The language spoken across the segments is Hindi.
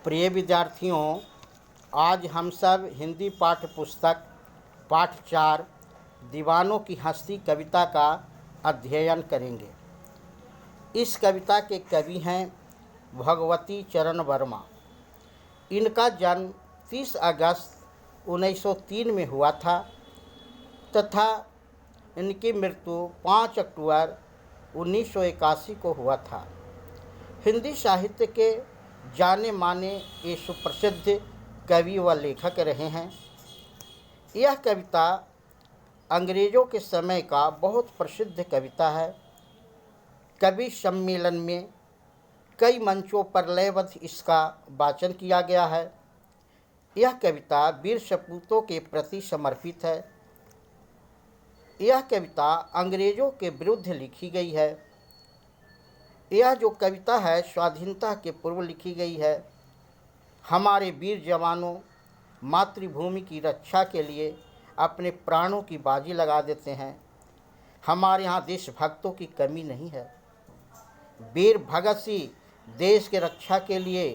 प्रिय विद्यार्थियों, आज हम सब हिंदी पाठ्य पुस्तक पाठ 4 दीवानों की हस्ती कविता का अध्ययन करेंगे। इस कविता के कवि हैं भगवती चरण वर्मा। इनका जन्म 30 अगस्त 1903 में हुआ था तथा इनकी मृत्यु 5 अक्टूबर 1981 को हुआ था। हिंदी साहित्य के जाने माने ये सुप्रसिद्ध कवि व लेखक रहे हैं। यह कविता अंग्रेज़ों के समय का बहुत प्रसिद्ध कविता है। कवि सम्मेलन में कई मंचों पर लयबद्ध इसका वाचन किया गया है। यह कविता वीर सपूतों के प्रति समर्पित है। यह कविता अंग्रेज़ों के विरुद्ध लिखी गई है। यह जो कविता है स्वाधीनता के पूर्व लिखी गई है। हमारे वीर जवानों मातृभूमि की रक्षा के लिए अपने प्राणों की बाजी लगा देते हैं। हमारे यहाँ देशभक्तों की कमी नहीं है। वीर भगत सिंह देश के रक्षा के लिए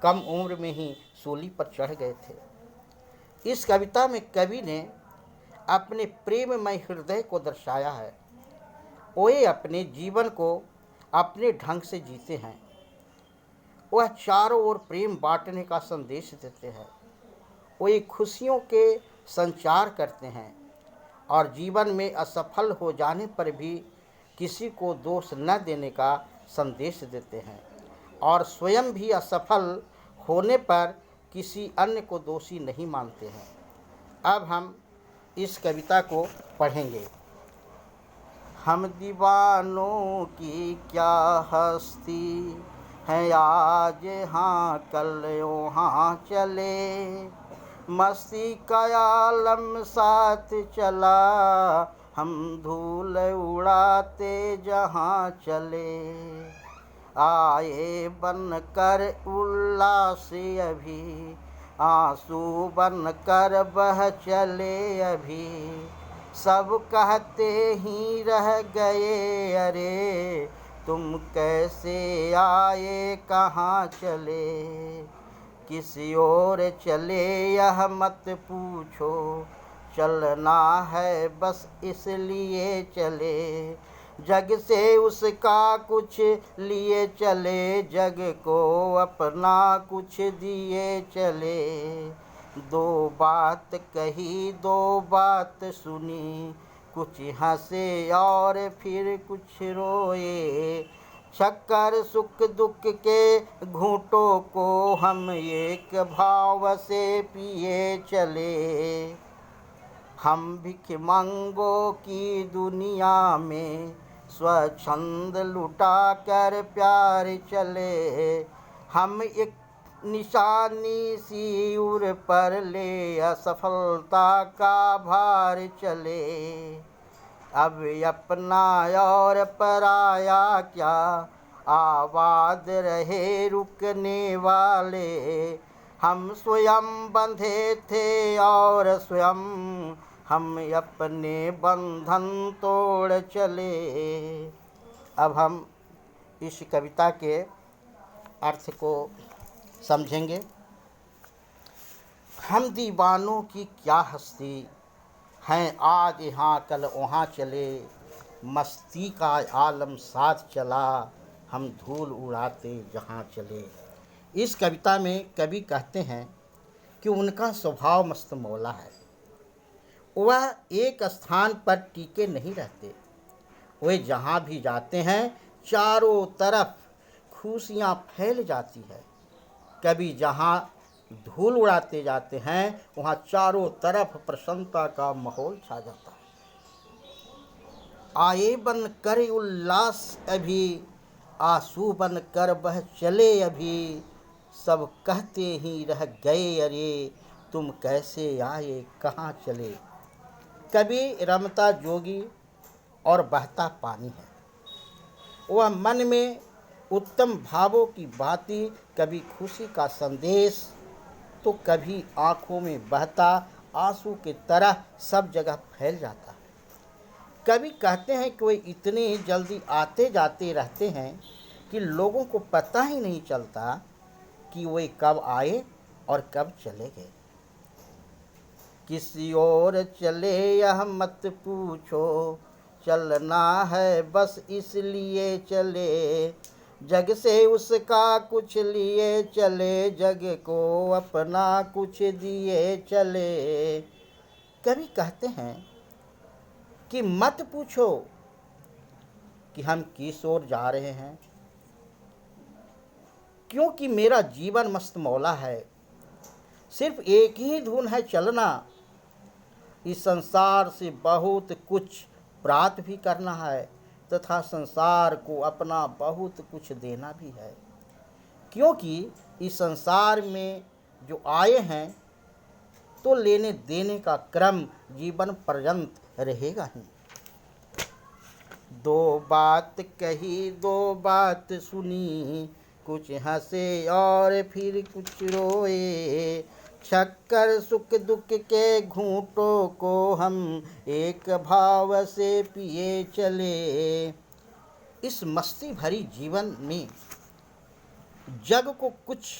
कम उम्र में ही सूली पर चढ़ गए थे। इस कविता में कवि ने अपने प्रेममय हृदय को दर्शाया है। वे अपने जीवन को अपने ढंग से जीते हैं। वह चारों ओर प्रेम बांटने का संदेश देते हैं। वे खुशियों के संचार करते हैं और जीवन में असफल हो जाने पर भी किसी को दोष न देने का संदेश देते हैं और स्वयं भी असफल होने पर किसी अन्य को दोषी नहीं मानते हैं। अब हम इस कविता को पढ़ेंगे। हम दीवानों की क्या हस्ती हैं, आज हाँ कल वहाँ चले, मस्ती का आलम साथ चला, हम धूल उड़ाते जहाँ चले, आए बन कर उल्लास अभी, आंसू बन कर बह चले अभी, सब कहते ही रह गए अरे, तुम कैसे आए कहाँ चले, किसी और चले यह मत पूछो, चलना है बस इसलिए चले, जग से उसका कुछ लिए चले, जग को अपना कुछ दिए चले, दो बात कही दो बात सुनी, कुछ हंसे और फिर कुछ रोए, शक्कर सुख दुख के घूंटों को हम एक भाव से पिए चले, हम भिखमंगों की दुनिया में स्वच्छंद लुटा कर प्यार चले, हम एक निशानी सी उर पर ले असफलता का भार चले, अब अपना और पराया क्या, आबाद रहे रुकने वाले, हम स्वयं बंधे थे और स्वयं हम अपने बंधन तोड़ चले। अब हम इस कविता के अर्थ को समझेंगे। हम दीवानों की क्या हस्ती हैं, आज यहाँ कल वहाँ चले, मस्ती का आलम साथ चला, हम धूल उड़ाते जहाँ चले। इस कविता में कवि कहते हैं कि उनका स्वभाव मस्त मौला है। वह एक स्थान पर टिके नहीं रहते। वे जहाँ भी जाते हैं चारों तरफ खुशियाँ फैल जाती है। कभी जहाँ धूल उड़ाते जाते हैं वहाँ चारों तरफ प्रसन्नता का माहौल छा जाता है। आए बन कर उल्लास अभी, आंसू बन कर बह चले अभी, सब कहते ही रह गए अरे, तुम कैसे आए कहाँ चले। कभी रमता जोगी और बहता पानी है। वह मन में उत्तम भावों की बाती, कभी खुशी का संदेश तो कभी आँखों में बहता आंसू की तरह सब जगह फैल जाता है। कवि कहते हैं कि वे इतने जल्दी आते जाते रहते हैं कि लोगों को पता ही नहीं चलता कि वे कब आए और कब चले गए। किसी और चले यह मत पूछो, चलना है बस इसलिए चले, जग से उसका कुछ लिए चले, जग को अपना कुछ दिए चले। कवि कहते हैं कि मत पूछो कि हम किस ओर जा रहे हैं, क्योंकि मेरा जीवन मस्त मौला है। सिर्फ एक ही धुन है चलना, इस संसार से बहुत कुछ प्राप्त भी करना है तथा संसार को अपना बहुत कुछ देना भी है। क्योंकि इस संसार में जो आए हैं तो लेने देने का क्रम जीवन पर्यंत रहेगा ही। दो बात कही दो बात सुनी, कुछ हंसे और फिर कुछ रोए, शक्कर सुख दुख के घूंटों को हम एक भाव से पिए चले। इस मस्ती भरी जीवन में जग को कुछ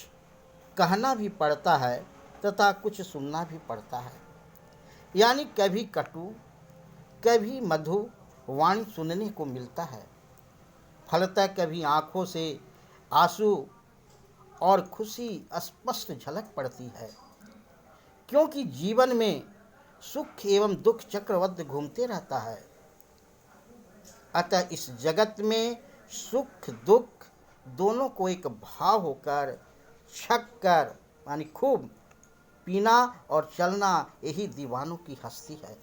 कहना भी पड़ता है तथा कुछ सुनना भी पड़ता है, यानी कभी कटु कभी मधु वाणी सुनने को मिलता है। फलतः कभी आँखों से आंसू और खुशी स्पष्ट झलक पड़ती है, क्योंकि जीवन में सुख एवं दुख चक्रवृत्त घूमते रहता है। अतः इस जगत में सुख दुख दोनों को एक भाव होकर छक्कर यानी खूब पीना और चलना, यही दीवानों की हस्ती है।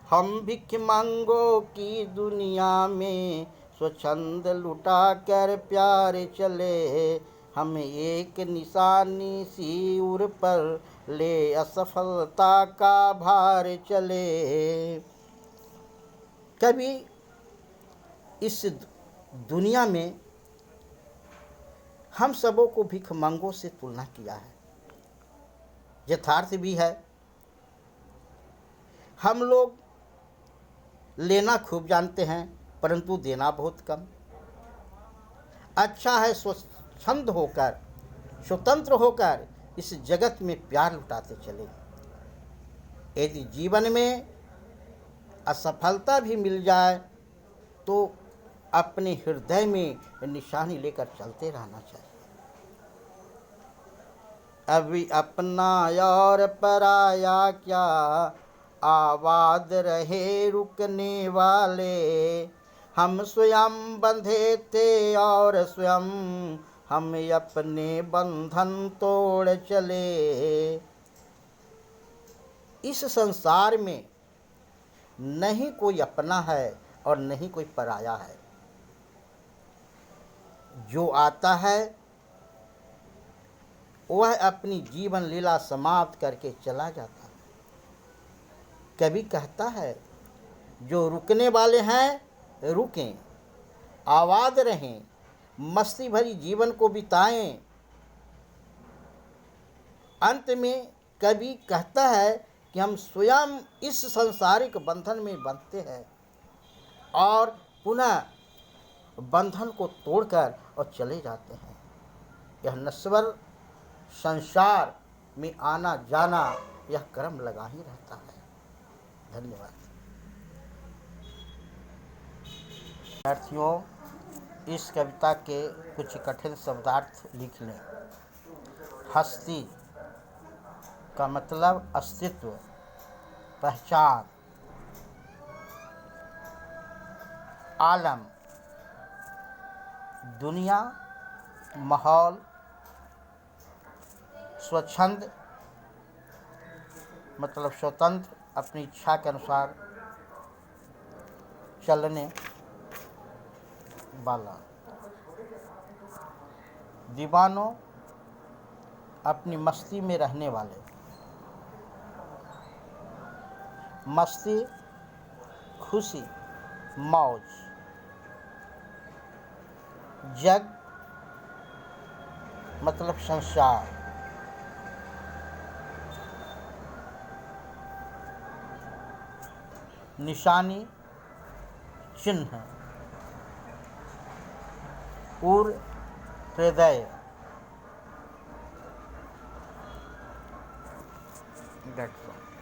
हम भिख मांगो की दुनिया में स्वच्छंद लुटा कर प्यार चले, हम एक निशानी सी उर पर ले असफलता का भार चले। कभी इस दुनिया में हम सबों को भिख मांगों से तुलना किया है। यथार्थ भी है, हम लोग लेना खूब जानते हैं परंतु देना बहुत कम। अच्छा है स्वच्छंद होकर स्वतंत्र होकर इस जगत में प्यार लुटाते चले। यदि जीवन में असफलता भी मिल जाए तो अपने हृदय में निशानी लेकर चलते रहना चाहिए। अभी अपना और पराया क्या, आबाद रहे रुकने वाले, हम स्वयं बंधे थे और स्वयं हम अपने बंधन तोड़ चले। इस संसार में नहीं कोई अपना है और नहीं कोई पराया है। जो आता है वह अपनी जीवन लीला समाप्त करके चला जाता है। कभी कहता है जो रुकने वाले हैं रुकें, आबाद रहें, मस्ती भरी जीवन को बिताएं। अंत में कभी कहता है कि हम स्वयं इस सांसारिक बंधन में बंधते हैं और पुनः बंधन को तोड़कर और चले जाते हैं। यह नश्वर संसार में आना जाना यह क्रम लगा ही रहता है। धन्यवाद। विद्यार्थियों, इस कविता के कुछ कठिन शब्दार्थ लिख लें। हस्ती का मतलब अस्तित्व, पहचान। आलम दुनिया, माहौल। स्वच्छंद मतलब स्वतंत्र, अपनी इच्छा के अनुसार चलने वाला। दीवानों अपनी मस्ती में रहने वाले। मस्ती खुशी मौज। जग मतलब संसार। निशानी चिन्ह। उर हृदय। That's all.